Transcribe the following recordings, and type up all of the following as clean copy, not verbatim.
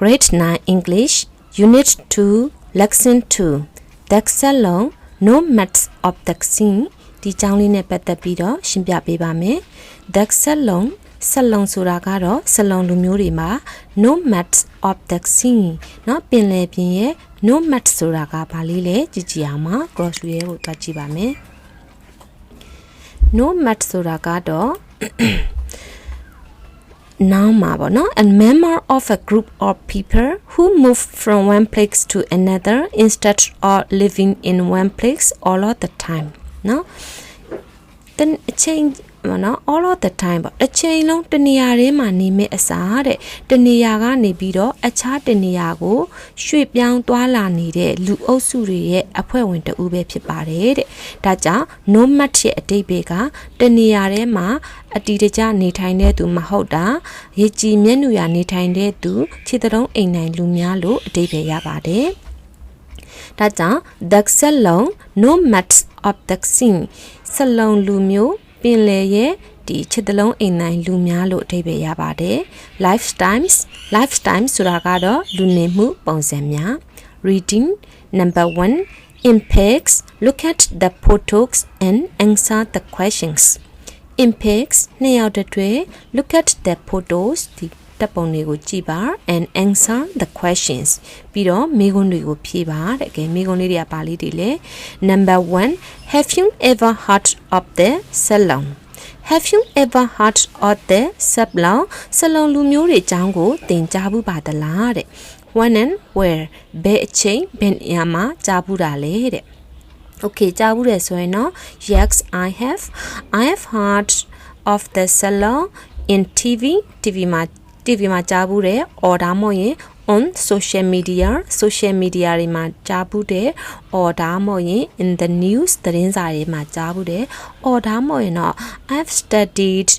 Grade 9 English Unit 2 Lesson 2 Dexalon Nomads of the Sea ဒီကြောင်းလေးနဲ့ပတ်သက်ပြီးတော့ရှင်းပြပေးပါမယ် Dexalon ဆက်လုံဆိုတာကတော့ဆက်လုံလူမျိုးတွေမှာ Nomads of the Sea เนาะပင်လယ်ပြင်ရဲ့ Nomads ဆိုတာကဘာလေးလဲကြည့်ကြည့်အောင်ပါ Grocery ကိုတွားကြည့်ပါမယ် Nomads ဆိုတာကတော့ noun မှာပေါ့နော် a member of a group of people who move from one place to another instead of living in one place all of the time เนาะ then change เนาะ all of the time ပေါ့တစ်ချိန်လုံးတနေရာထဲမှာနေမဲ့အစားတဲ့တနေရာကနေပြီးတော့အခြားတနေရာကိုရွှေ့ပြောင်းသွားလာနေတဲ့လူအုပ်စုတွေရဲ့အဖွဲ့ဝင်တဦးပဲဖြစ်ပါတယ်တဲ့ဒါကြောင့် nomad ရဲ့အဓိပ္ပာယ်ကတနေရာထဲမှာအတီတကျနေထိုင်တဲ့သူမဟုတ်တာရေကြည်မျက်နှာရနေထိုင်တဲ့သူခြေတုံးအိမ်နိုင်လူများလို့အဓိပ္ပာယ်ရပါတယ်ဒါကြောင့် Dexalon Nomads of the Sea ဆက်လုံလူမျိုးပင်လယ်ရဲ့ဒီခြေတုံးအိမ်နိုင်လူများလို့အဓိပ္ပာယ်ရပါတယ် lifetimes ဆိုတာကတော့လူနေမှုပုံစံများ reading number 1 impacts look at the photos and answer the questions impacts နှစ်ယောက်တည်း look at the photos ဒီတပ်ပုံတွေကိုကြည့်ပါ and answer the questions ပြီးတော့မေးခွန်းတွေကိုဖြေပါတဲ့ကဲမေးခွန်းလေးတွေကပါလေးတွေလဲ number 1 have you ever heard of the Salon have you ever heard of the Salon လူမျိုးတွေအကြောင်းကိုသင်ကြားဘူးပါသလားတဲ့ when and where ဘယ်အချိန်ဘယ်နေရာမှာကြားဘူးတာလဲတဲ့ okay ကြားဘူးတယ်ဆိုရင်တော့ yes I have heard of the Salon in TV မှာကြားဘူးတယ် or ဒါမှမဟုတ်ရင် on social media တွေမှာကြားဘူးတယ် or ဒါမှမဟုတ်ရင် in the news သတင်းစာတွေမှာကြားဘူးတယ် or ဒါမှမဟုတ်ရင်တော့ I've studied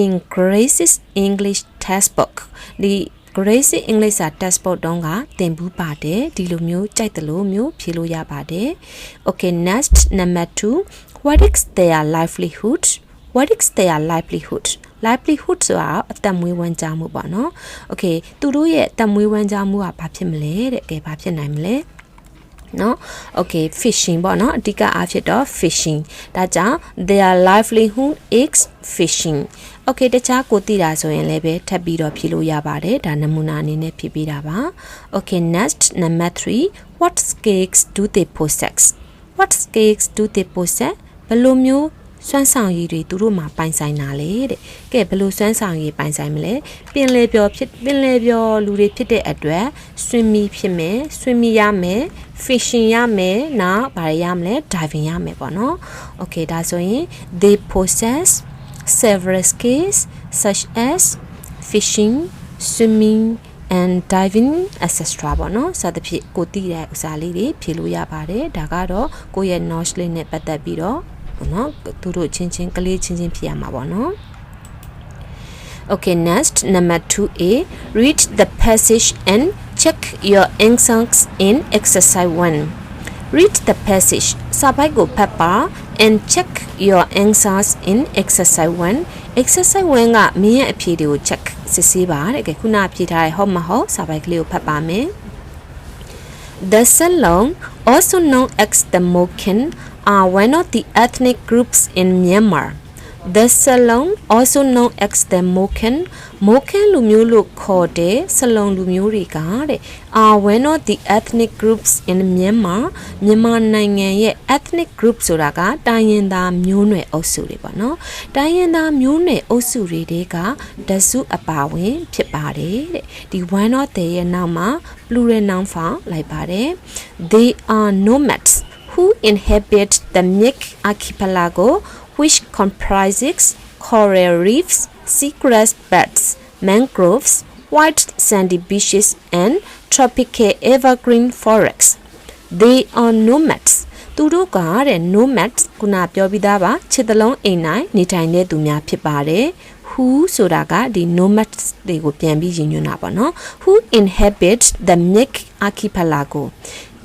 in Grace's English textbook ဒီ Grace English စာ textbook တုန်းကသင်ဘူးပါတယ်ဒီလိုမျိုးကြိုက်တယ်လို့မျိုးဖြေလို့ရပါတယ် okay next number 2 what is their livelihood livelihood ဆိုတာအသက်မွေးဝမ်းကြောင်းမှုပေါ့နော် okay သူတို့ရဲ့အသက်မွေးဝမ်းကြောင်းမှုကဘာဖြစ်မလဲတဲ့ကဲဘာဖြစ်နိုင်မလဲနော် okay fishing ပေါ့နော်အဓိကအားဖြင့်တော့ fishing ဒါကြောင့် their livelihood is fishing okay တခြားကိုသိတာဆိုရင်လည်းပဲထပ်ပြီးတော့ဖြေလို့ရပါတယ်ဒါနမူနာအနေနဲ့ဖြေပေးတာပါ okay next number 3 what skills do they possess ဘယ်လိုမျိုးစွမ်းဆောင်ရည်တွေသူတို့မှာပိုင်ဆိုင်တာလေတဲ့ကဲဘယ်လိုစွမ်းဆောင်ရည်ပိုင်ဆိုင်မလဲပင်လယ်ပျော်လူတွေဖြစ်တဲ့အတွက် swimming ဖြစ်မယ် swimming ရမယ် fishing ရမယ်နောက်ဘာရမလဲ diving ရမယ်ပေါ့နော် okay ဒါဆိုရင် they possess several skills such as fishing swimming and diving etc ပေါ့နော်စသဖြင့်ကိုသိတဲ့ဥစားလေးတွေဖြေလို့ရပါတယ်ဒါကတော့ကိုယ့်ရဲ့ knowledge လေးနဲ့ပတ်သက်ပြီးတော့နော်သူတို့ချင်းကလေးချင်းဖြေရမှာပေါ့နော် okay next number 2a read the passage and check your answers in exercise 1 read the passage စာပိုက်ကိုဖတ်ပါ and check your answers in exercise 1 exercise 1ကမင်းရဲ့အဖြေတွေကို check စစ်ဆေးပါတဲ့ကဲခုနဖြေထားတဲ့ဟုတ်မဟုတ်စာပိုက်ကလေးကိုဖတ်ပါမယ် The Salon also known as the Moken are one of the ethnic groups in Myanmar. The Salon also known as the Moken လူမျိုးလို့ခေါ်တဲ့ Salon လူမျိုးတွေကတဲ့ are one of the ethnic groups in Myanmar မြန်မာနိုင်ငံရဲ့ ethnic group ဆိုတာကတိုင်းရင်းသားမျိုးနွယ်အုပ်စုတွေပေါ့နော်တိုင်းရင်းသားမျိုးနွယ်အုပ်စုတွေကတစုအပါဝင်ဖြစ်ပါတယ်တဲ့ဒီ one of the ရဲ့နောက်မှာ plural noun form လိုက်ပါတယ် they are nomads who inhabit the Mik archipelago which comprises coral reefs, seagrass beds, mangroves, white sandy beaches and tropical evergreen forests. They are nomads. သူတို့ကတဲ့ nomads ခုနပြောပြီးသားပါခြေတလုံးအိမ်နိုင်နေထိုင်တဲ့သူများဖြစ်ပါတယ် who ဆိုတာကဒီ nomads တွေကိုပြန်ပြီးရည်ညွှန်းတာပေါ့နော် who inhabit the Mik archipelago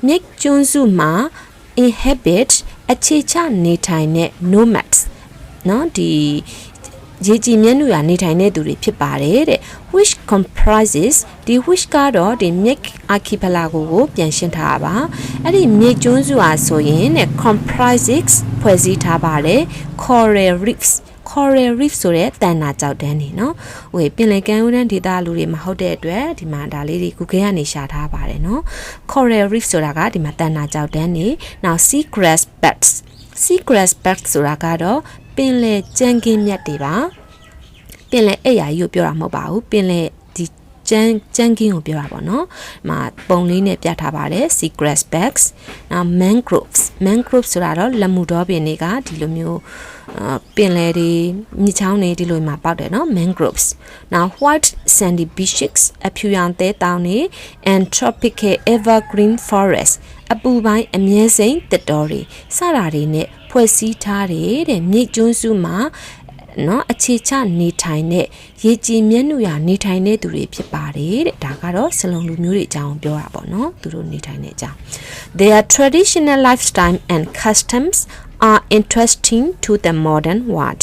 မြစ်ကျွန်းစုမှာ inhabit အခြေချနေထိုင်တဲ့ nomads နော်ဒီ ရေကြည်မြတ်နုရာနေထိုင်တဲ့သူတွေဖြစ်ပါတယ်တဲ့ which comprises ဒီ which ကတော့ဒီ Mick archipelago ကိုပြန်ရှင်းထားပါအဲ့ဒီမြေကျွန်းစုဟာဆိုရင်တဲ့ comprises ဖွဲ့စည်းထားပါတယ် coral reefs coral reef ဆိုတဲ့တန်နာကြောက်တန်းနေเนาะဟိုပင်လယ်ကမ်းရိုးတန်းဒေသလူတွေမဟုတ်တဲ့အတွက်ဒီမှာဒါလေးတွေ Google ကနေရှာထားပါတယ်เนาะ coral reef ဆိုတာကဒီမှာတန်နာကြောက်တန်းနေနောက် sea grass beds sea grass beds ဆိုတာကတော့ပင်လယ်ကြမ်းခင်းမြတ်တွေပါပင်လယ်အိပ်ယာကြီးကိုပြောတာမဟုတ်ပါဘူးပင်လယ်ဒီကြမ်းခင်းကိုပြောတာပေါ့နော်။မှာပုံလေးနဲ့ပြထားပါတယ် sea grass beds နောက် mangroves ဆိုတာတော့လက်မှုတော်ပင်တွေကဒီလိုမျိုးပင်လယ်တွေမြစ်ချောင်းတွေဒီလိုမှာပေါက်တယ်နော် mangroves နောက် white sandy beaches အဖြူရောင်သဲတောင်တွေ and tropical evergreen forest အပူပိုင်းအမြဲစိမ်းသစ်တောတွေစတာတွေနဲ့ဖွဲ့စည်းထားတယ်တဲ့မြစ်ကျွန်းစုမှာနော်အခြေချနေထိုင်တဲ့ရေကြည်မြတ်နုရာနေထိုင်တဲ့သူတွေဖြစ်ပါတယ်တဲ့ဒါကတော့စလုံလူမျိုးတွေအကြောင်းပြောတာပေါ့နော်သူတို့နေထိုင်တဲ့အကြောင်း Their traditional lifestyle and customs are interesting to the modern world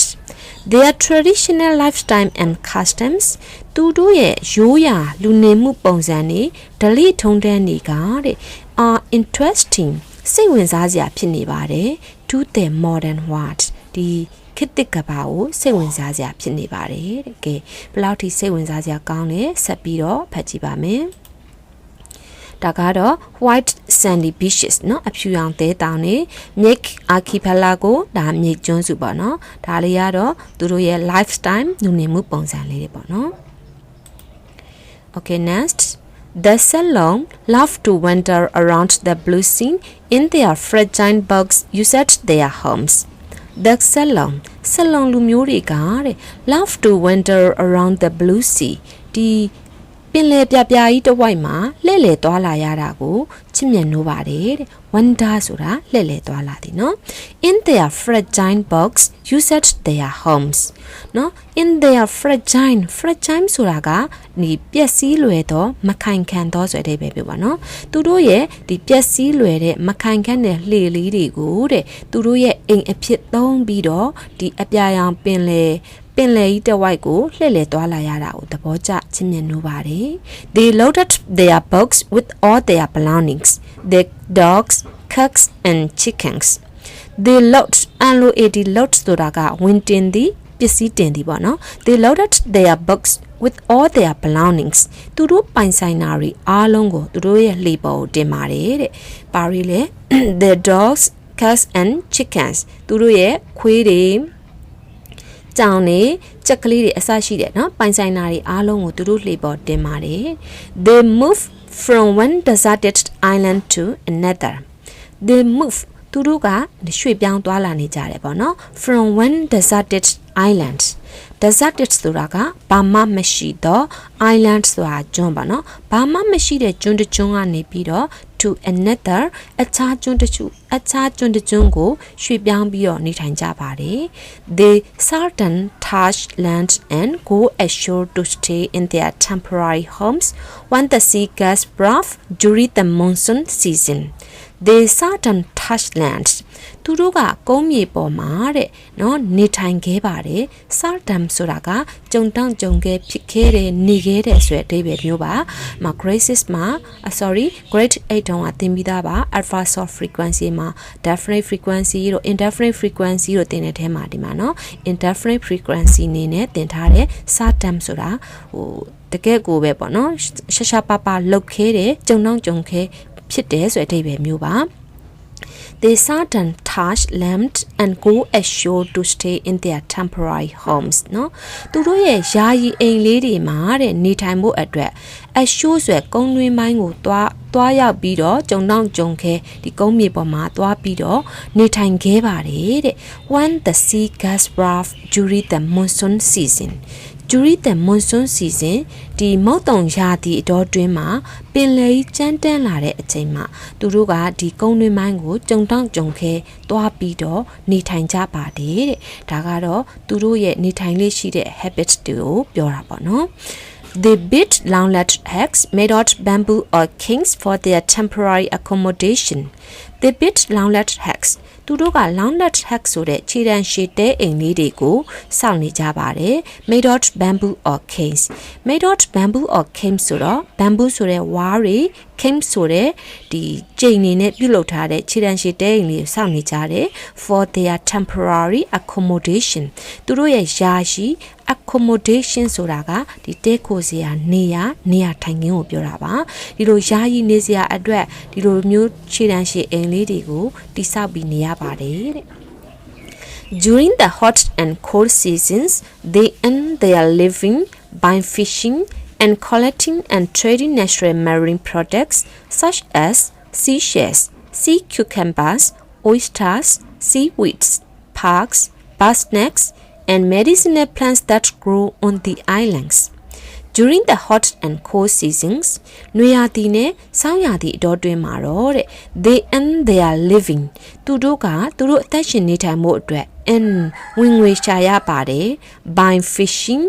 Their traditional lifestyle and customs သူတို့ရဲ့ရိုးရာလူနေမှုပုံစံတွေဓလေ့ထုံးတမ်းတွေကတဲ့ are interesting စိတ်ဝင်စားစရာဖြစ်နေပါတယ် to the modern world ဒီခေတ်သစ်ကဘာကိုစိတ်ဝင်စားစရာဖြစ်နေပါတယ်တဲ့ကဲဘယ်လောက်ထိစိတ်ဝင်စားစရာကောင်းလဲဆက်ပြီးတော့ဖတ်ကြည့်ပါမယ်ဒါကတော့ white sandy beaches เนาะအဖြူရောင်သဲတောင်နေ Mick archipelago ဒါမြေကျွန်းစုပေါ့เนาะဒါလေးကတော့သူတို့ရဲ့ lifestyle လူနေမှုပုံစံလေးတွေပေါ့เนาะ Okay next The Salon love to wander around the blue sea in their fragile boats used their homes The Salon လူမျိုးတွေကတဲ့ love to wander around the blue sea ဒီပင်လယ်ပြပြကြီးတစ်ဝိုက်မှာလှည့်လည်သွားလာရတာကိုချစ်မြတ်နိုးပါတယ်တဲ့ wander ဆိုတာလှည့်လည်သွားလာတယ်နော် in their fragile boats used their homes နော် in their fragile ဆိုတာကဒီပျက်စီးလွယ်သောမခိုင်ခံသောဆိုတဲ့ပဲပြောပါနော်သူတို့ရဲ့ဒီပျက်စီးလွယ်တဲ့မခိုင်ခံတဲ့လှေလေးတွေကိုတဲ့သူတို့ရဲ့အိမ်အဖြစ်သုံးပြီးတော့ဒီအပြာရောင်ပင်လယ်ကြီးတစ်ဝိုက်ကိုလှည့်လည်သွားလာရတာကိုသဘောကျချင်မြင်နိုးပါတယ် They loaded their boats with all their belongings their dogs cats and chickens They loadဆိုတာကဝင်တင်သည်ပစ္စည်းတင်သည်ပေါ့နော် They loaded their boats with all their belongings သူတို့ပိုင်ဆိုင်တာတွေအားလုံးကိုသူတို့ရဲ့လှေပေါ်ကိုတင်ပါတယ်တဲ့ပါရီလေ The dogs cats and chickens သူတို့ရဲ့ခွေးတွေကြောင်နေကြက်ကလေးတွေအစရှိတယ်နော်ပိုင်ဆိုင်တာတွေအားလုံးကိုသူတို့လှေပေါ်တင်ပါတယ် They move from one deserted island to another They move သူတို့ကရွှေ့ပြောင်းသွားလာနေကြတယ်ပေါ့နော် From one deserted island deserted ဆိုတာကဘာမှမရှိတော့ island ဆိုတာကျွန်းပါနော်ဘာမှမရှိတဲ့ကျွန်းတစ်ကျွန်းကနေပြီးတော့ to another အခြားကျွန်းတစ်ကျွန်းကိုရွှေ့ပြောင်းပြီးတော့နေထိုင်ကြပါတယ် They certain touch land and go ashore to stay in their temporary homes when the sea gets rough during the monsoon season They certain touch land သူတို့ကကုန်းမြေပေါ်မှာတဲ့နော်နေထိုင်ခဲ့ပါတယ် certain ဆိုတာကကြုံတောင့်ကြုံခဲ့ဖြစ်ခဲ့တဲ့နေခဲ့တဲ့ဆိုတဲ့အဓိပ္ပာယ်မျိုးပါမှာ grade မှာ grade 8 တုန်းကသင်ပြီးသားပါ alpha soft frequency မှာ definite frequency တို့ indefinite frequency တို့သင်တဲ့ထဲမှာဒီမှာနော် indefinite frequency နေနဲ့သင်ထားတဲ့ certain ဆိုတာဟိုတကယ်ကိုပဲပေါ့နော်ရှာပါလောက်ခဲတယ်ကြုံတောင့်ကြုံခဲဖြစ်တယ်ဆိုတဲ့အဓိပ္ပာယ်မျိုးပါ They certain touch land and go ashore to stay in their temporary homes နော်သူတို့ရဲ့ယာယီအိမ်လေးတွေမှာတဲ့နေထိုင်ဖို့အတွက် ashore ဆိုတဲ့ကုန်းတွင်းပိုင်းကိုသွားရောက်ပြီးတော့ကြုံတောင့်ကြုံခဲဒီကုန်းမြေပေါ်မှာသွားပြီးတော့နေထိုင်ခဲ့ပါတယ်တဲ့ When the sea gets rough during the monsoon season during the monsoon season ဒီမုတ်တုံရာသီအတော်တွင်းမှာပင်လယ်ကြီးကျန်းတန်းလာတဲ့အချိန်မှာသူတို့ကဒီကုန်းတွင်းပိုင်းကိုကြုံတောင့်ကြုံခဲသွားပြီးတော့နေထိုင်ကြပါတယ်တဲ့ဒါကတော့သူတို့ရဲ့နေထိုင်လေးရှိတဲ့ habits တွေကိုပြောတာပေါ့နော်They built long-legged huts made out bamboo or canes for their temporary accommodation. They built long-legged huts. သူ သူတို့က lawnlet hut ဆိုတဲ့ခြေတံရှည်တဲအိမ်လေးတွေကိုစောင့်နေကြပါတယ် made of bamboo or canes made of bamboo or canes ဆိုတော့ bamboo ဆိုတဲ့ဝါးတွေ canes ဆိုတဲ့ဒီကြိမ်နေနဲ့ပြုတ်လုပ်ထားတဲ့ခြေတံရှည်တဲအိမ်လေးကိုစောင့်နေကြတယ် for their temporary accommodation သူတို့ရဲ့ယာယီaccommodation ဆိုတာကဒီတဲခိုစရာနေရာထိုင်ခင်းကိုပြောတာပါဒီလိုယာယီနေစရာအတွက်ဒီလိုမျိုးခြေတံရှည်အိမ်လေးတွေကိုတိစောက်ပြီးနေရပါတယ်တဲ့ During the hot and cold seasons they earn their living by fishing and collecting and trading natural marine products such as seashells, sea cucumbers, oysters, seaweeds, parks, bird snakes and medicinal plants that grow on the islands. During the hot and cold seasons, နွေရာသီနဲ့ဆောင်းရာသီအတော်တွင်မှာတော့တဲ့ they earn their living သူတို့အသက်ရှင်နေထိုင်မှုအတွက် ဝင်ငွေရှာရပါတယ် by fishing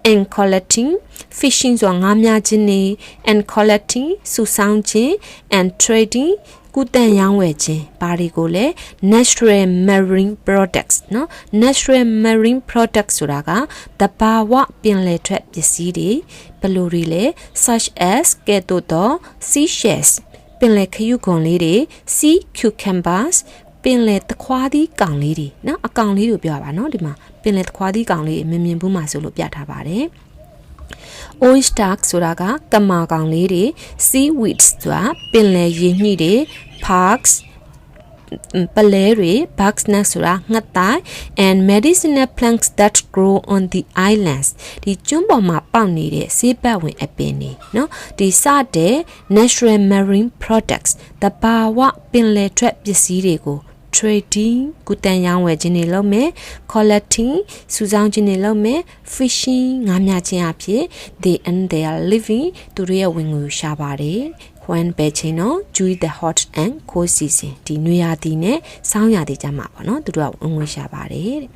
and collecting fishing ဆိုတာငါးများခြင်းနေ and collecting စုဆောင်းခြင်း and trading ကုသရောင်းဝယ်ခြင်းဘာတွေကိုလဲ natural marine products เนาะ natural marine products ဆိုတာကတဘာဝပင်လယ်ထွက်ပစ္စည်းတွေဘယ်လိုတွေလဲ such as ကဲ့သို့သော seashells ပင်လယ်ခရုခွန်လေးတွေ sea cucumbers ပင်လယ်သခွားသီးကောင်လေးတွေเนาะအကောင်လေးတွေပြောပါเนาะဒီမှာပင်လယ်သခွားသီးကောင်လေးမြင်ဘူးမှာဆိုလို့ပြထားပါတယ် oyster ဆိုတာကကမာကောင်လေးတွေ seaweeds ဆိုတာပင်လယ်ရေညှိတွေ parks ပလဲတွေ bird snakes ဆိုတာငှက်သိုက် and medicinal plants that grow on the islands ဒီကျွန်းပေါ်မှာပေါက်နေတဲ့ဆေးပတ်ဝင်အပင်တွေเนาะဒီစတဲ့ natural marine products တဘာဝပင်လယ်ထွက်ပစ္စည်းတွေကိုtrading ကုသရောင်းဝယ်ခြင်းတွေလုပ်မယ် collecting စုဆောင်းခြင်းတွေလုပ်မယ် fishing ငါးမြခြင်းအဖြစ် they earn their living သူတို့ရဲ့ဝင်ငွေရှာပါတယ် when ပဲချင်းတော့ during the hot and cold season ဒီနွေရာသီနဲ့ဆောင်းရာသီကြမှာပေါ့နော်သူတို့ကဝင်ငွေရှာပါတယ်တဲ့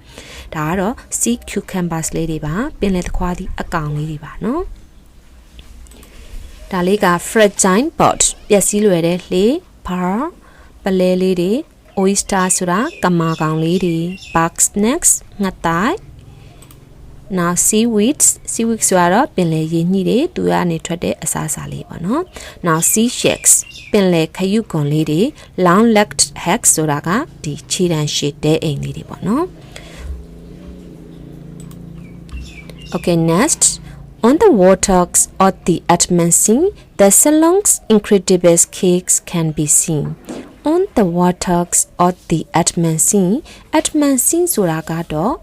ဒါကတော့ sea cucumbers လေးတွေပါပင်လယ်သခွားသီးအကောင်လေးတွေပါနော်ဒါလေးက fragile bird ပျက်စီးလွယ်တဲ့လှေ par ပလဲလေးတွေoyster ဆိုတာကမာကောင်လေးတွေ bird snakes ငှက်သိုက် now seaweeds ဆိုတာတော့ပင်လယ်ရေညှိတွေသူကနေထွက်တဲ့အစားအစာလေးပေါ့နော် now seashells ပင်လယ်ခရုခွန်လေးတွေ long-legged hacks ဆိုတာကဒီခြေတံရှည်တဲအိမ်လေးတွေပေါ့နော် okay next on the waters of the Atman Sea the Ceylon's incredible cakes can be seen on the waters of the Atman Sea ဆိုတာကတော့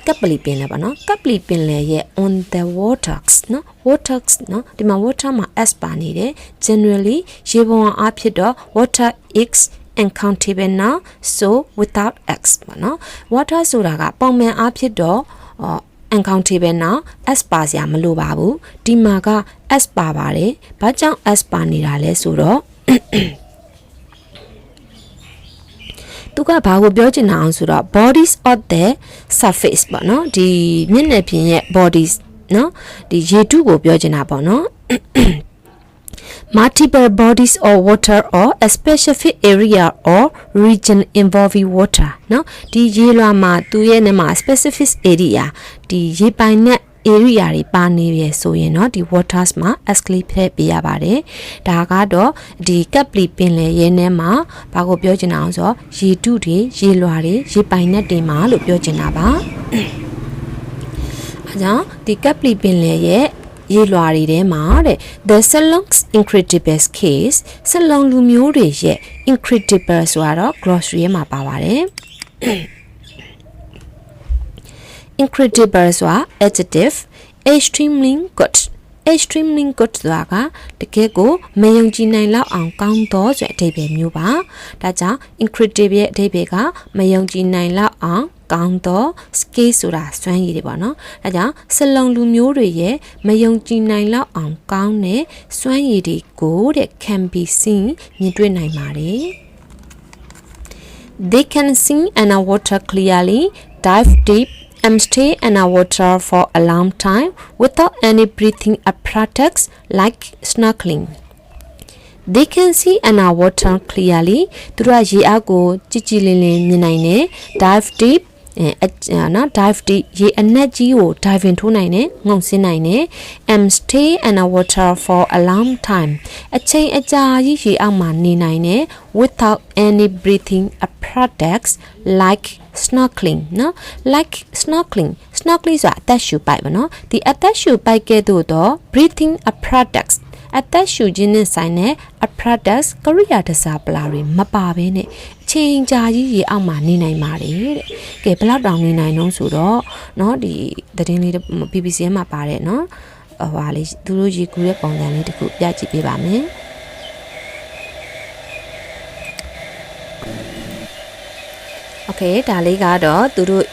ကပ်ပလီပင်လေပါနော်ကပ်ပလီပင်လေရဲ့ on the waters နော် waters နော်ဒီမှာ water မှာ s ပါနေတယ် generally ရေပေါ်အဖြစ်တော့ water is uncountable now so without x ပါနော် water ဆိုတာကပုံမှန်အဖြစ်တော့ uncountable now s ပါစရာမလိုပါဘူးဒီမှာက s ပါပါတယ်ဘာကြောင့် s ပါနေတာလဲဆိုတော့သူကဘာကိုပြောချင်တာအောင်ဆိုတော့ bodies of the surface ပေါ့နော်ဒီမျက်နှာပြင်ရဲ့ bodies နော်ဒီရေတုကိုပြောချင်တာပေါ့နော် multiple bodies of water or a specific area or region involving water နော်ဒီရေလွှာမှာသူရဲ့နေမှာ specific area ဒီရေပိုင်နဲ့ area တွေပါနေရဆိုရင်เนาะဒီ waters မှာ escalate ဖြစ်ပြရပါတယ်ဒါကတော့ဒီကပ်ပလီပင်လယ်ရဲထဲမှာဘာကိုပြောချင်တာအောင်ဆိုရေတုတွေရေလွှာတွေရေပိုင်နက်တွေမှာလို့ပြောချင်တာပါအဲကြောင့်ဒီကပ်ပလီပင်လယ်ရဲ့ရေလွှာတွေထဲမှာတဲ့ the Ceylon's incredible case ဆလုံလူမျိုးတွေရဲ့ incredible ဆိုတော့ grocery မှာပါပါတယ် incredible ဆိုတာ adjective extremely good ဆိုတာကတကယ်ကိုမယုံကြည်နိုင်လောက်အောင်ကောင်းသောဆိုတဲ့အဓိပ္ပာယ်မျိုးပါဒါကြောင့် incredible ရဲ့အဓိပ္ပာယ်ကမယုံကြည်နိုင်လောက်အောင်ကောင်းသော skill ဆိုတာစွမ်းရည်တွေပေါ့နော်ဒါကြောင့်စလုံလူမျိုးတွေရဲ့မယုံကြည်နိုင်လောက်အောင်ကောင်းတဲ့စွမ်းရည်တွေကိုတဲ့ can be seen မြင်တွေ့နိုင်ပါတယ် they can see underwater clearly dive deep and stay underwater for a long time without any breathing apparatus like snorkeling. They can see underwater clearly သူတို့ကရေအောက်ကိုကြည်ကြည်လင်းလင်းမြင်နိုင်တယ် dive deep နော် dive deep ရေအနက်ကြီးကို diving ထိုးနိုင်တယ်ငုံဆင်းနိုင်တယ် and stay underwater for a long time အချိန်အကြာကြီးရေအောက်မှာနေနိုင်တယ် without any breathing apparatus like snorkeling နော် like snorkeling ဆိုတာအသက်ရှူပိုက်ပါနော်ဒီအသက်ရှူပိုက်ကဲ့သို့တော့ breathing apparatus အသက်ရှူခြင်းနဲ့ဆိုင်တဲ့ apparatus ကရိယာတစားပလာတွေမပါဘဲနဲ့အချိန်ကြာကြီးရေအောက်မှာနေနိုင်ပါတယ်တဲ့ကဲဘယ်လောက်တောင်နေနိုင်တော့ဆိုတော့เนาะဒီသတင်းလေး BBC မှာပါတဲ့เนาะဟိုလေးသူတို့ရေကူးတဲ့ပုံစံလေးတစ်ခုပြကြည့်ပေးပါမယ်Okay ဒါလေးကတော့သူတို့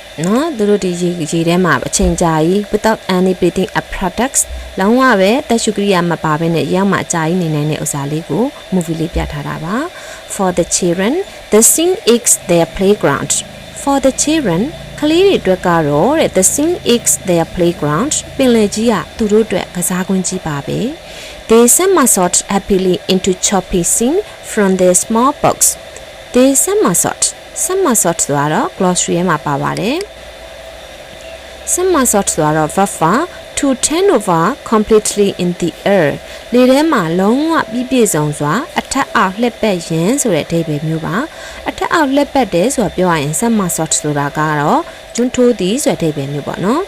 ဒီရေထဲမှာအချိန်ကြာကြီး without any breathing apparatus လုံးဝပဲတက်ရှုကရိယာမပါဘဲနဲ့ရောက်မှအကြာကြီးနေနိုင်တဲ့ဥစားလေးကို movie လေးပြထားတာပါ For the children the scene is their playground For the children ကလေးတွေအတွက်ကတော့တဲ့ the scene is their playground ပင်လယ်ကြီးကသူတို့အတွက်ကစားကွင်းကြီးပါပဲ They somersault happily into choppy scene from their small box They somersault ဆိုတာတော့ glossary မှာပါပါတယ် somersault ဆိုတာတော့ verb to turn over completely in the air လေထဲမှာလုံးဝပြည့်စုံစွာအထက်အောက်လှည့်ပတ်ရင်းဆိုတဲ့အဓိပ္ပာယ်မျိုးပါအထက်အောက်လှည့်ပတ်တယ်ဆိုတာပြောရရင် somersault ဆိုတာကတော့ကျွန်းထိုးသည်ဆိုတဲ့အဓိပ္ပာယ်မျိုးပေါ့နော်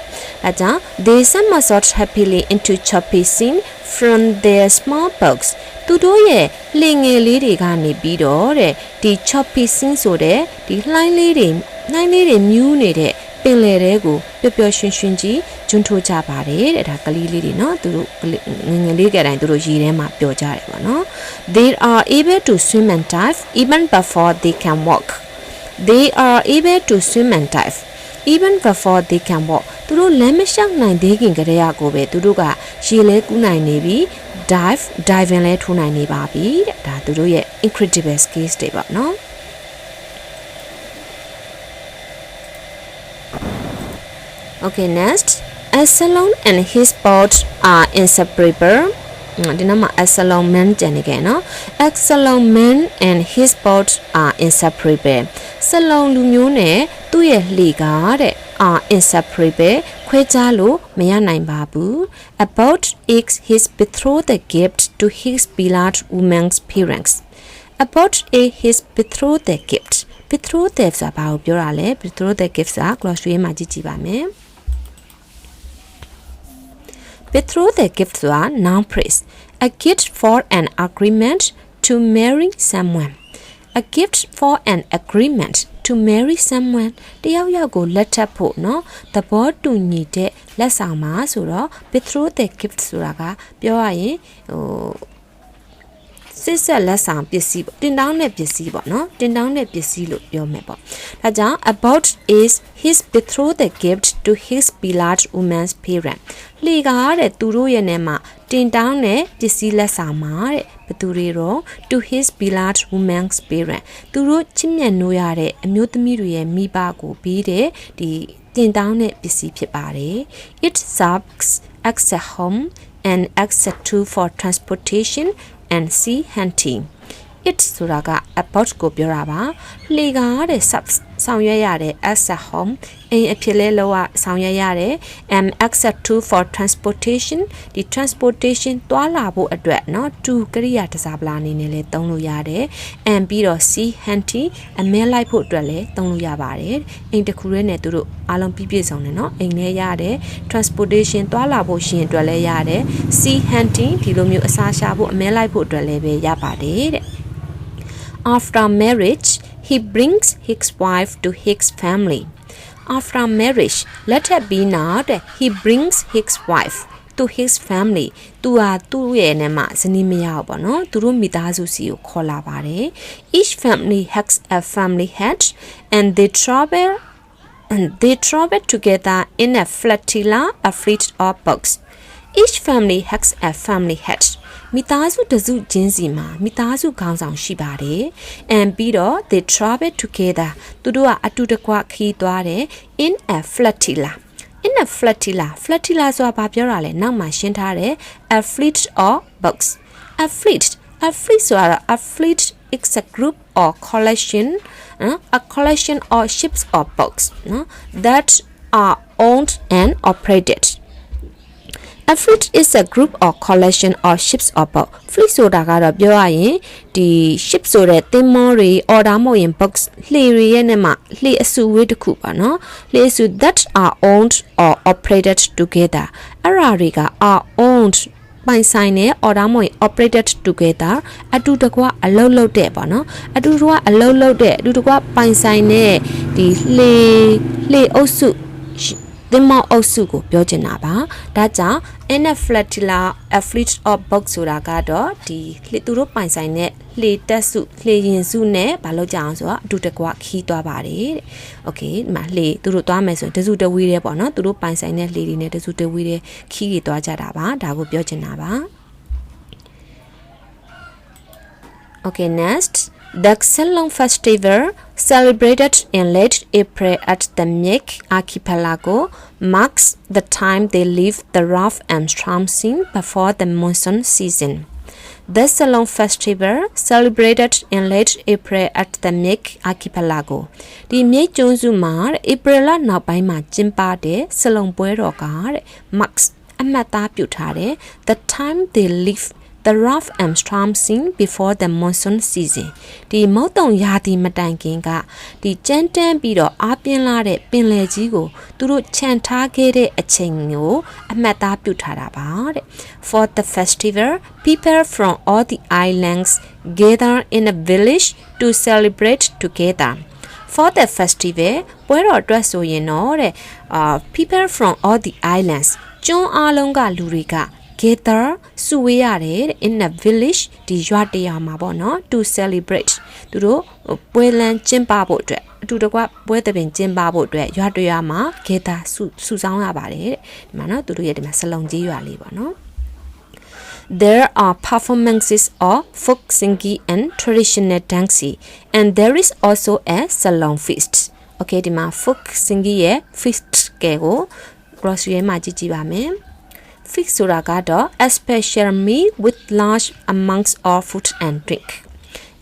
အဲကြောင့် they somersault happily into choppy scene from their small box သူတို့ရဲ့လှေငယ်လေးတွေကနေပြီးတော့တဲ့ဒီ choppy scene ဆိုတဲ့ဒီလှိုင်းလေးတွေမြူးနေတဲ့ပင်လယ်တွေကိုပျော်ပျော်ရွှင်ရွှင်ကြီးကျွန်းထိုးကြပါတယ်တဲ့ဒါကလေးလေးတွေเนาะသူတို့ငယ်လေးကတိုင်းသူတို့ရေထဲမှာပျော်ကြတယ်ပေါ့နော် They are able to swim and dive even before they can walk They are able to swim and dive even before they can walk သူတို့လမ်းမလျှောက်နိုင်သေးခင်ကတည်းကကိုပဲသူတို့ကရေလဲကူးနိုင်နေပြီ diving လဲထိုးနိုင်နေပါပြီတဲ့ဒါသူတို့ရဲ့ incredible skills တွေပေါ့နော် Okay next Absalom and his boat are inseparable ဒီနားမှာ Absalom man ကျန်နေကြနော် Absalom man and his boat are inseparable ဆလုံလူမျိုးနဲ့သူ့ရဲ့လှေကားတဲ့ are inseparable ခွဲခြားလို့မရနိုင်ပါဘူး A boat is his betrothed gift to his beloved woman's parents A boat is his betrothed gift betrothed ဆိုတာဘာကိုပြောတာလဲ betrothed gift ဆိုတာ glossary မှာကြည့်ပါမယ် Betrothed gift ဆိုတာ noun phrase a gift for an agreement to marry someone a gift for an agreement to marry someone တယောက်ယောက်ကိုလက်ထပ်ဖို့เนาะသဘောတူညီတဲ့လက်ဆောင်ပါဆိုတော့ betrothed gift ဆိုတာကပြောရရင်စစ်ဆက်လက်ဆောင်ပစ္စည်းပေါ့တင်တောင်းတဲ့ပစ္စည်းပေါ့နော်တင်တောင်းတဲ့ပစ္စည်းလို့ပြောမယ်ပေါ့ဒါကြောင့် about is his betrothed gift to his beloved woman's parent လှေကားတဲ့သူတို့ရဲ့နဲ့မှာတင်တောင်းတဲ့ပစ္စည်းလက်ဆောင်ပါတဲ့ဘသူတွေတော့ to his beloved woman's parent သူတို့ချစ်မြတ်နိုးရတဲ့အမျိုးသမီးတွေရဲ့မိဘကိုပြီးတဲ့ဒီတင်တောင်းတဲ့ပစ္စည်းဖြစ်ပါတယ် it serves as a home and access to for transportation and sea hunting it ဆိုတာက about ကိုပြောတာပါလှေကားတဲ့ ဆောင်ရွက်ရတဲ့ as a home အိမ်အဖြစ်လဲလောက်ဆောင်ရွက်ရတယ် and access to for transportation ဒီ transportation သွားလာဖို့အတွက်เนาะ to ကရိယာတစားပလာအနေနဲ့လဲသုံးလို့ရတယ် and ပြီးတော့ sea hunting အမဲလိုက်ဖို့အတွက်လဲသုံးလို့ရပါတယ်အိမ်တစ်ခုရဲနဲ့သူတို့အားလုံးပြည့်စုံတယ်เนาะအိမ်လဲရတယ် transportation သွားလာဖို့ရှင်အတွက်လဲရတယ် sea hunting ဒီလိုမျိုးအစားရှာဖို့အမဲလိုက်ဖို့အတွက်လဲပဲရပါတယ်တဲ့After marriage, he brings his wife to his family. After marriage, let it be now that he brings his wife to his family. သူဟာသူ့ရဲ့နဲ့မှဇနီးမယားပေါ့နော်သူတို့မိသားစုစီကိုခေါ်လာပါတယ် Each family has a family head and they travel together in a flotilla, a fleet or box. Each family has a family head. မိသားစုတစုချင်းစီမှာမိသားစုခေါင်းဆောင်ရှိပါတယ် and ပြီးတော့ they travel together သူတို့ကအတူတကွခီးသွားတယ် in a flotilla flotilla ဆိုတာဘာပြောတာလဲနောက်မှရှင်းထားတယ် a fleet or box a A fleet ဆိုတာ a fleet is a group or collection or ships or boats that are owned and operated. A fleet is a group or collection of ships or boats. Fleet ဆိုတာကတော့ပြောရရင်ဒီ ship ဆိုတဲ့သင်္ဘောတွေ order မဟုတ်ရင် box လှေတွေရဲ့နဲ့မှလှေအစုဝေးတစ်ခုပါနော်လှေအစု that are owned or operated together အဲ့ဓာတွေက are owned ပိုင်ဆိုင်တဲ့ order မဟုတ်ရင် operated together အတူတကွအလုပ်လုပ်တဲ့ပေါ့နော်အတူတကွအလုပ်လုပ်တဲ့အတူတကွပိုင်ဆိုင်တဲ့ဒီလှေအုပ်စုသင်္ဘောအုပ်စုကိုပြောချင်တာပါဒါကြောင့် in a flotilla a fleet of boats ဆိုတာကတော့ဒီသူတို့ပိုင်ဆိုင်တဲ့လှေတက်စုလှေရင်စုနဲ့မလုပ်ကြအောင်ဆိုတော့အတူတကွခီးသွားပါတယ်တဲ့ okay ဒီမှာလှေသူတို့သွားမယ်ဆိုရင်တစုတဝီးတဲ့ပေါ့နော်သူတို့ပိုင်ဆိုင်တဲ့လှေတွေနဲ့တစုတဝီးတဲ့ခီးတွေသွားကြတာပါဒါကိုပြောချင်တာပါ okay next The Ceylon Festival, celebrated in late April at the Myek archipelago, marks the time they leave the rough and storm scene before the monsoon season. The Ceylon Festival, celebrated in late April at the Myek archipelago. The Myek ကျွန်းစုမှာ April လနောက်ပိုင်းမှာကျင်းပတဲ့ Ceylon ပွဲတော်က marks အမှတ်သားပြုထားတဲ့ the time they leave the rough and storm scene before the monsoon season ဒီမုတ်တုံရာသီမတိုင်ခင်ကဒီကြမ်းတမ်းပြီးတော့အားပြင်းလာတဲ့ပင်လယ်ကြီးကိုသူတို့ခြံထားခဲ့တဲ့အချိန်ကိုအမှတ်သားပြုထားတာပါတဲ့ For the festival people from all the islands gather in a village to celebrate together For the festival ပွဲတော်အတွက်ဆိုရင်တော့တဲ့people from all the islands ကျွန်းအားလုံးကလူတွေက gather စုဝေးရတယ် in a village ဒီရွာတရွာမှာပေါ့နော် to celebrate သူတို့ပွဲလမ်းကျင်းပဖို့အတွက်အတူတကွပွဲသဘင်ကျင်းပဖို့အတွက်ရွာတရွာမှာ gather စုဆောင်းရပါတယ်တဲ့ဒီမှာနော်သူတို့ရဲ့ဒီမှာစလုံးကြီးရွာလေးပေါ့နော် There are performances of folk singing and traditional dancing and there is also a Ceylon feast Okay ဒီမှာ folk singing ရဲ့ feast ကဲကို grocery မှာကြည့်ပါမယ် Fix ဆိုတာကတော့ a special meal with large amounts of food and drink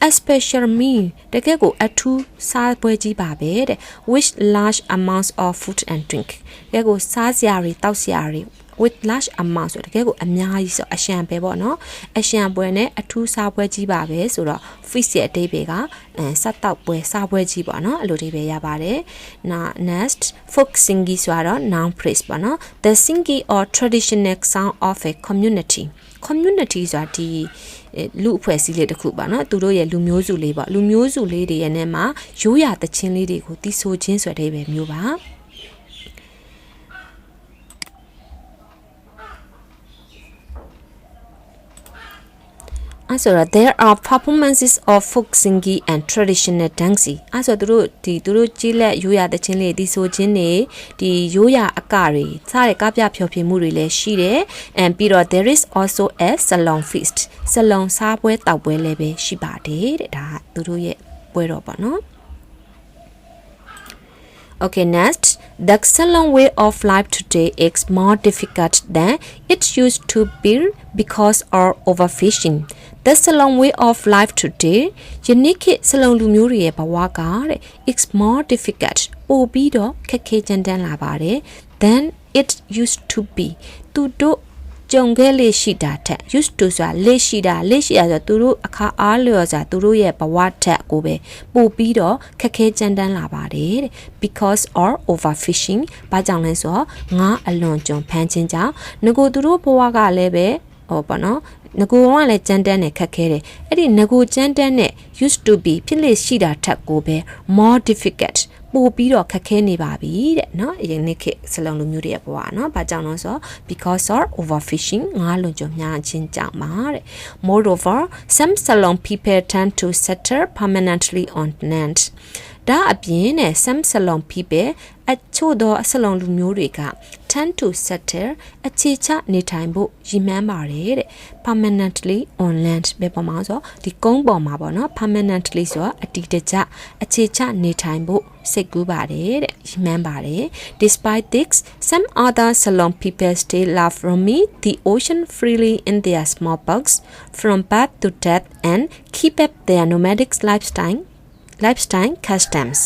a special meal တကယ်ကိုအထူးစားပွဲကြီးပါပဲတဲ့ with large amounts of food and drink တကယ်ကိုစားစရာတွေတောက်စရာတွေ with large amounts ဆိုတကယ်ကိုအများကြီးဆိုအရှံပဲပေါ့နော်အရှံပွဲနဲ့အထူးစားပွဲကြီးပါပဲဆိုတော့ feast ရဲ့အဓိပ္ပာယ်ကစားတောက်ပွဲစားပွဲကြီးပေါ့နော်အဲ့လိုအဓိပ္ပာယ်ရပါတယ် next folk singing ဆိုတော့ noun phrase ပေါ့နော် the singing or traditional sound of a community ဆိုတာဒီလူအဖွဲ့အစည်းလေးတစ်ခုပါနော်သူတို့ရဲ့လူမျိုးစုလေးပေါ့လူမျိုးစုလေးတွေရဲ့နဲ့မှာရိုးရာသချင်းလေးတွေကိုတီးဆိုခြင်းဆိုတဲ့အဓိပ္ပာယ်မျိုးပါSo there are performances of folk singing and traditional dancing. So သူတို့ကြီးလက်ရိုးရာသချင်းလေးဒီဆိုခြင်းတွေဒီရိုးရာအကတွေစားတဲ့ကပြဖျော်ဖြေမှုတွေလည်းရှိတယ် and ပြီးတော့ there is also a Ceylon feast. Ceylon စားပွဲတောက်ပွဲလည်းပဲရှိပါတယ်တဲ့ဒါကသူတို့ရဲ့ပွဲတော်ပေါ့နော် Okay, next, the Ceylon way of life today is more difficult than it used to be because of overfishing. The Ceylon way of life today, unique Ceylon လူမျိုးတွေရဲ့ဘဝကတဲ့ is more difficult. ပိုပြီးတော့ခက်ခဲကြမ်းတမ်းလာပါတယ် than it used to be. သူတို့ကြုံခဲ့လေရှိတာထက် used to ဆိုတာလေရှိတာဆိုသူတို့အခါအားလျော်စွာသူတို့ရဲ့ဘဝထက်ကိုပဲပို့ပြီးတော့ခက်ခဲကြမ်းတမ်းလာပါတယ်တဲ့ because or overfishing ဘာကြောင့်လဲဆိုတော့ငါအလွန်ကြုံဖမ်းခြင်းကြောင့်ငကိုသူတို့ဘဝကလည်းပဲဟောပေါ့နော်ငကိုကလည်းကြမ်းတမ်းနဲ့ခက်ခဲတယ်အဲ့ဒီငကိုကြမ်းတမ်းနဲ့ used to be ဖြစ်လေရှိတာထက်ကိုပဲ more difficultပို့ပြီးတော့ခက်ခဲနေပါပြီတဲ့เนาะအရင်နေ့ခေတ်စလုံးလူမျိုးတွေရဲ့ဘဝเนาะဘာကြောင့်လဲဆိုတော့ because of overfishing ငါးလွန်ကြုံများခြင်းကြောင့်ပါတဲ့ moreover some Ceylon people tend to settle permanently on land ဒါအပြင်နဲ့ some Salon people အချို့သောအဆလုံလူမျိုးတွေက tend to settle အခြေချနေထိုင်ဖို့ရည်မှန်းပါတယ်တဲ့ permanently on land ပဲပေါ်မှာဆိုဒီကုန်းပေါ်မှာပေါ့နော် permanently ဆိုတာအတည်တကျအခြေချနေထိုင်ဖို့စိတ်ကူးပါတယ်တဲ့ရည်မှန်းပါတယ် despite this some other Salon people still love roaming the ocean freely in their small boats from birth to death and keep up their nomadic lifestyle customs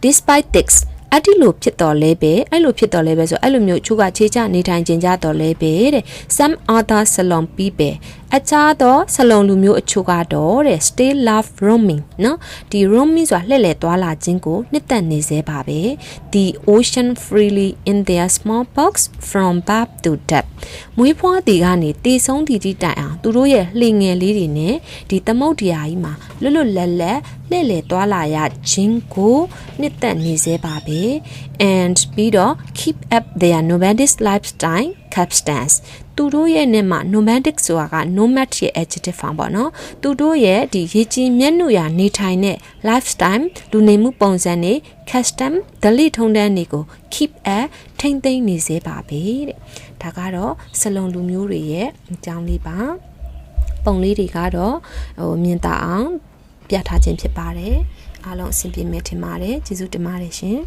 despite this အဲ့ဒီလိုဖြစ်တော်လဲပဲအဲ့လိုဖြစ်တော်လဲပဲဆိုအဲ့လိုမျိုးချို့ကခြေချနေထိုင်ကျင်ကြတော်လဲပဲတဲ့ some other Salon people အခြားသောဆလုံလူမျိုးအချို့ကတော့တဲ့ stay love roaming เนาะဒီ roaming ဆိုတာလှည့်လည်သွားလာခြင်းကိုနှစ်သက်နေစေပါပဲ the ocean freely in their small box from birth to death မွေးဖွားတီကနေတည်ဆုံးတီတိုင်အောင်သူတို့ရဲ့လှေငယ်လေးတွေနဲ့ဒီသမုဒ္ဒရာကြီးမှာလွတ်လွတ်လပ်လပ်လှည့်လည်သွားလာရခြင်းကိုနှစ်သက်နေစေပါပဲ and ပြီးတော့ keep up their nomadic lifestyle customs သူတို့ရဲ့နဲ့မှာ nomadic ဆိုတာက nomad ရဲ့ adjective form ပေါ့နော်သူတို့ရဲ့ဒီရေကြီးမျက်နှာရနေထိုင်တဲ့ lifestyle လူနေမှုပုံစံတွေ custom ဒလိထုံတန်းတွေကို keep up ထိမ့်သိမ်းနေစေပါပဲတဲ့ဒါကတော့ဆလုံလူမျိုးတွေရဲ့အကြောင်းလေးပါပုံလေးတွေကတော့မြင်သာအောင်ပြထားခြင်းဖြစ်ပါတယ်အားလုံးအဆင်ပြေမယ်ထင်ပါတယ်ကျေးဇူးတင်ပါတယ်ရှင်